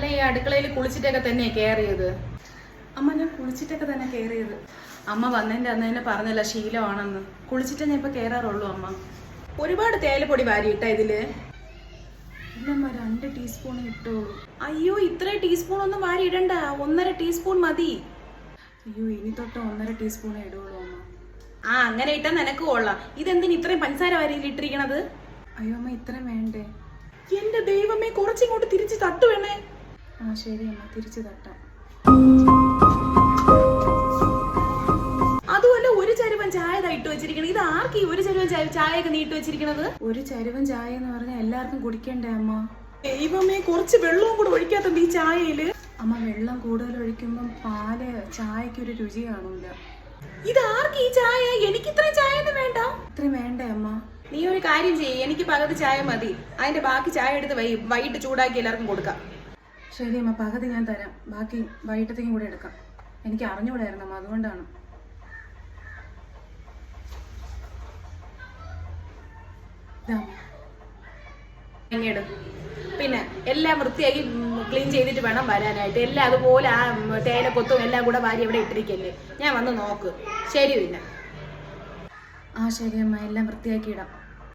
അല്ല ഈ അടുക്കളയിൽ കുളിച്ചിട്ടൊക്കെ തന്നെ കയറിയത്? അമ്മ ഞാൻ കുളിച്ചിട്ടൊക്കെ തന്നെ കയറിയത്. അമ്മ വന്നതിൻ്റെ അന്ന് തന്നെ പറഞ്ഞല്ല ശീലമാണെന്ന്. കുളിച്ചിട്ടേ ഞാൻ ഇപ്പൊ കയറാറുള്ളൂ അമ്മ. ഒരുപാട് തേയിലപ്പൊടി വാരി ഇട്ട ഇതില്? ഇല്ലമ്മ 2 ടീസ്പൂൺ ഇട്ടോളൂ. അയ്യോ ഇത്രയും ടീസ്പൂൺ ഒന്നും വാരി ഇടണ്ട, 1.5 ടീസ്പൂൺ മതി. അയ്യോ ഇനി തൊട്ട് 1.5 ടീസ്പൂണേ ഇടുള്ളൂ അമ്മ. ആ അങ്ങനെ ഇട്ടാ നിനക്ക് കൊള്ളാം. ഇതെന്തിന് ഇത്രയും പഞ്ചസാര വാരിയിൽ ഇട്ടിരിക്കണത്? അയ്യോ അമ്മ ഇത്രയും വേണ്ടേ? എന്റെ ദൈവമേ, കുറച്ചിങ്ങോട്ട് തിരിച്ച് തട്ടു വേണേ. ആ ശരി അമ്മ, തിരിച്ച് തട്ടാം. അതുമല്ല, ഒരു ചരുവൻ ചായ ഇട്ട് വെച്ചിരിക്കണത്. ഇത് ആർക്കും ഒരു ചരുവൻ ചായയൊക്കെ നീട്ട് വെച്ചിരിക്കണത്? ഒരു ചരുവൻ ചായ എന്ന് പറഞ്ഞാൽ എല്ലാവർക്കും കുടിക്കണ്ടേ അമ്മ? ദൈവമേ, കുറച്ച് വെള്ളവും കൂടെ ഒഴിക്കാത്തത് ഈ ചായയില്. അമ്മ വെള്ളം കൂടുതൽ ഒഴിക്കുമ്പം പാല് ചായക്ക് ഒരു രുചി കാണൂല. ഇത് ആർക്കും ഈ ചായ? എനിക്ക് ഇത്രയും ചായ ഒന്നും വേണ്ട. ഇത്രയും വേണ്ടേ അമ്മ? നീ ഒരു കാര്യം ചെയ്യ്, എനിക്ക് പകുതി ചായ മതി. അതിന്റെ ബാക്കി ചായ എടുത്ത് വൈകിട്ട് ചൂടാക്കി എല്ലാവർക്കും കൊടുക്കാം. ശരി അമ്മ, പകുതി ഞാൻ തരാം. ബാക്കി വൈകിട്ടത്തേക്കും കൂടെ എടുക്കാം. എനിക്ക് അറിഞ്ഞുകൂടായിരുന്നു അമ്മ, അതുകൊണ്ടാണ്. പിന്നെ എല്ലാം വൃത്തിയാക്കി ക്ലീൻ ചെയ്തിട്ട് വേണം വരാനായിട്ട്. എല്ലാം അതുപോലെ ആ തേയിലക്കൊത്തും എല്ലാം കൂടെ വാരി ഇവിടെ ഇട്ടിരിക്കല്ലേ. ഞാൻ വന്ന് നോക്ക്. ശരി പിന്നെ. ആ ശരി അമ്മ, എല്ലാം വൃത്തിയാക്കി ഇടാം.